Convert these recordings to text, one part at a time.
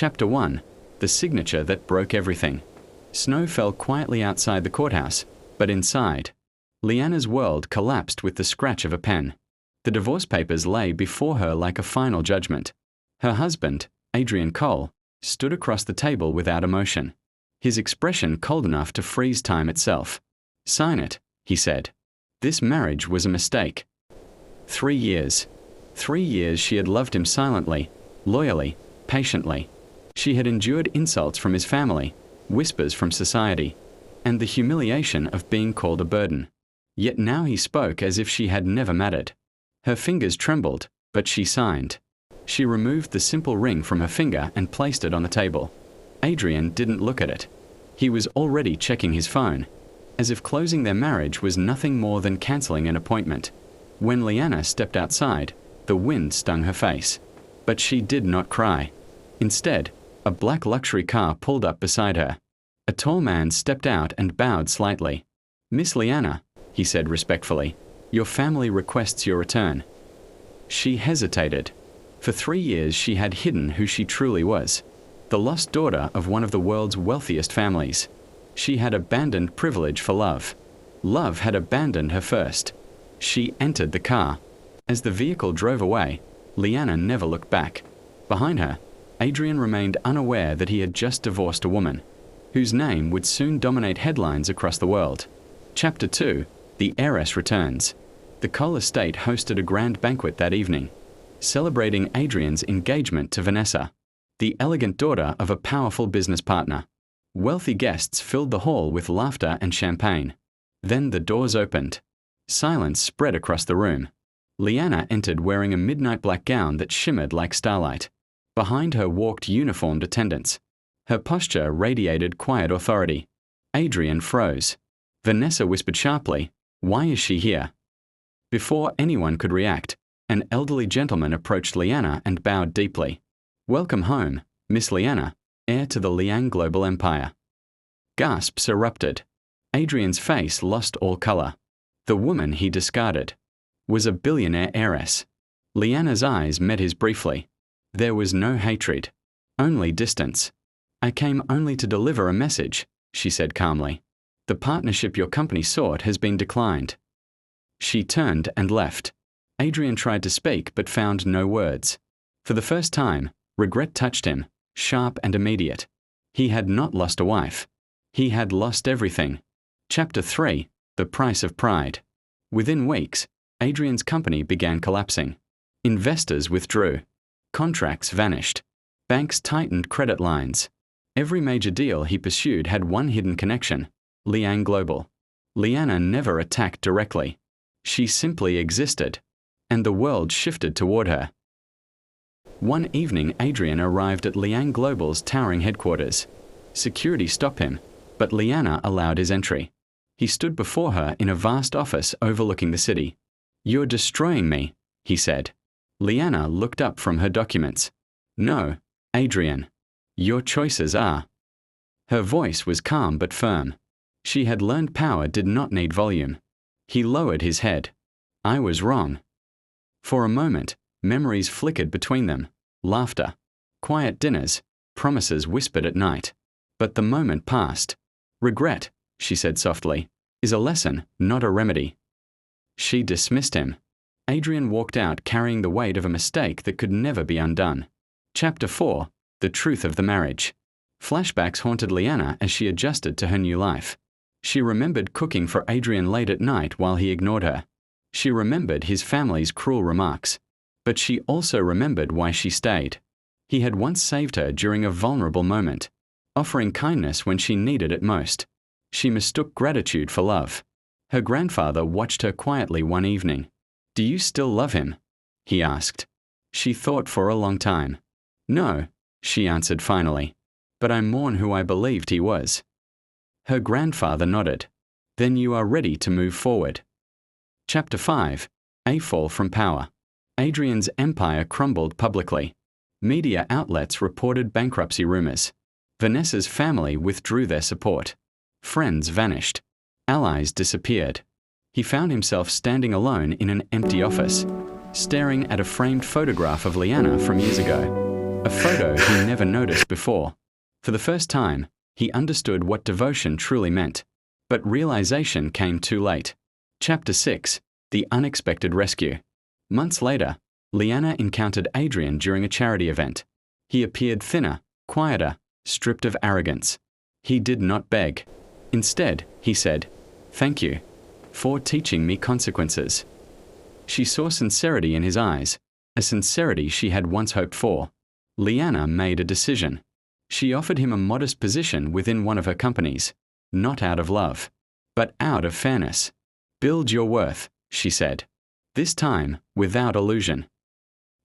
Chapter 1. The signature that broke everything. Snow fell quietly outside the courthouse, but inside, Leanna's world collapsed with the scratch of a pen. The divorce papers lay before her like a final judgment. Her husband, Adrian Cole, stood across the table without emotion, his expression cold enough to freeze time itself. "Sign it," he said. This marriage was a mistake. 3 years. 3 years she had loved him silently, loyally, patiently. She had endured insults from his family, whispers from society, and the humiliation of being called a burden. Yet now he spoke as if she had never mattered. Her fingers trembled, but she signed. She removed the simple ring from her finger and placed it on the table. Adrian didn't look at it. He was already checking his phone, as if closing their marriage was nothing more than cancelling an appointment. When Leanna stepped outside, the wind stung her face. But she did not cry. Instead, a black luxury car pulled up beside her. A tall man stepped out and bowed slightly. "Miss Leanna," he said respectfully, "your family requests your return." She hesitated. For 3 years she had hidden who she truly was, the lost daughter of one of the world's wealthiest families. She had abandoned privilege for love. Love had abandoned her first. She entered the car. As the vehicle drove away, Leanna never looked back. Behind her, Adrian remained unaware that he had just divorced a woman, whose name would soon dominate headlines across the world. Chapter 2. The heiress returns. The Cole estate hosted a grand banquet that evening, celebrating Adrian's engagement to Vanessa, the elegant daughter of a powerful business partner. Wealthy guests filled the hall with laughter and champagne. Then the doors opened. Silence spread across the room. Leanna entered wearing a midnight black gown that shimmered like starlight. Behind her walked uniformed attendants. Her posture radiated quiet authority. Adrian froze. Vanessa whispered sharply, "Why is she here?" Before anyone could react, an elderly gentleman approached Leanna and bowed deeply. "Welcome home, Miss Leanna, heir to the Liang global empire." Gasps erupted. Adrian's face lost all color. The woman he discarded was a billionaire heiress. Leanna's eyes met his briefly. There was no hatred, only distance. "I came only to deliver a message," she said calmly. "The partnership your company sought has been declined." She turned and left. Adrian tried to speak but found no words. For the first time, regret touched him, sharp and immediate. He had not lost a wife. He had lost everything. Chapter 3. The price of pride. Within weeks, Adrian's company began collapsing. Investors withdrew. Contracts vanished. Banks tightened credit lines. Every major deal he pursued had one hidden connection: Liang Global. Leanna never attacked directly. She simply existed, and the world shifted toward her. One evening, Adrian arrived at Liang Global's towering headquarters. Security stopped him, but Leanna allowed his entry. He stood before her in a vast office overlooking the city. "You're destroying me," he said. Leanna looked up from her documents. "No, Adrian. Your choices are." Her voice was calm but firm. She had learned power did not need volume. He lowered his head. "I was wrong." For a moment, memories flickered between them. Laughter, quiet dinners, promises whispered at night. But the moment passed. "Regret," she said softly, "is a lesson, not a remedy." She dismissed him. Adrian walked out carrying the weight of a mistake that could never be undone. Chapter 4. The truth of the marriage. Flashbacks haunted Leanna as she adjusted to her new life. She remembered cooking for Adrian late at night while he ignored her. She remembered his family's cruel remarks. But she also remembered why she stayed. He had once saved her during a vulnerable moment, offering kindness when she needed it most. She mistook gratitude for love. Her grandfather watched her quietly one evening. "Do you still love him?" he asked. She thought for a long time. "No," she answered finally, "but I mourn who I believed he was." Her grandfather nodded. "Then you are ready to move forward." Chapter 5. A fall from power. Adrian's empire crumbled publicly. Media outlets reported bankruptcy rumors. Vanessa's family withdrew their support. Friends vanished. Allies disappeared. He found himself standing alone in an empty office, staring at a framed photograph of Leanna from years ago. a photo he never noticed before. For the first time, he understood what devotion truly meant. But realization came too late. Chapter 6. The Unexpected Rescue. Months later, Liana encountered Adrian during a charity event. He appeared thinner, quieter, stripped of arrogance. He did not beg. Instead, he said, "Thank you for teaching me consequences." She saw sincerity in his eyes, a sincerity she had once hoped for. Liana made a decision. She offered him a modest position within one of her companies, not out of love, but out of fairness. "Build your worth," she said, this time without illusion.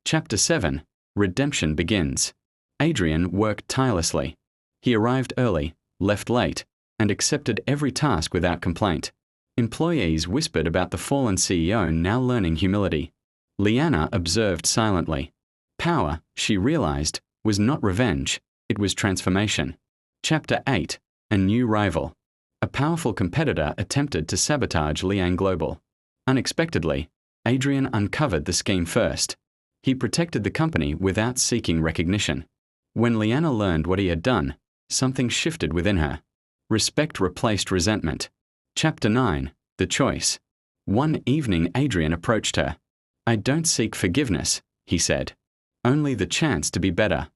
Chapter 7. Redemption begins. Adrian worked tirelessly. He arrived early, left late, and accepted every task without complaint. Employees whispered about the fallen CEO now learning humility. Liana observed silently. Power, she realized, was not revenge, it was transformation. Chapter 8. A new rival. A powerful competitor attempted to sabotage Liang Global. Unexpectedly, Adrian uncovered the scheme first. He protected the company without seeking recognition. When Liana learned what he had done, something shifted within her. Respect replaced resentment. Chapter 9. The Choice. One evening Adrian approached her. "I don't seek forgiveness," he said. "Only the chance to be better."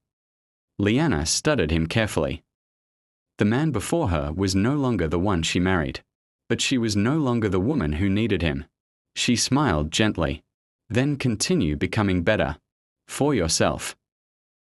Liana studied him carefully. The man before her was no longer the one she married, but she was no longer the woman who needed him. She smiled gently. "Then continue becoming better. For yourself."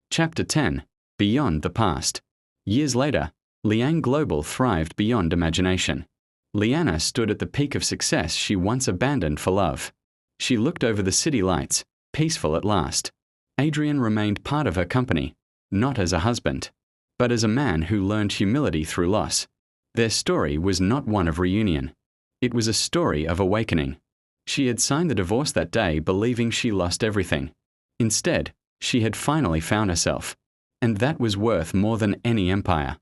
Chapter 10. Beyond the Past. Years later, Liang Global thrived beyond imagination. Liana stood at the peak of success she once abandoned for love. She looked over the city lights, peaceful at last. Adrian remained part of her company, not as a husband, but as a man who learned humility through loss. Their story was not one of reunion. It was a story of awakening. She had signed the divorce that day believing she lost everything. Instead, she had finally found herself. And that was worth more than any empire.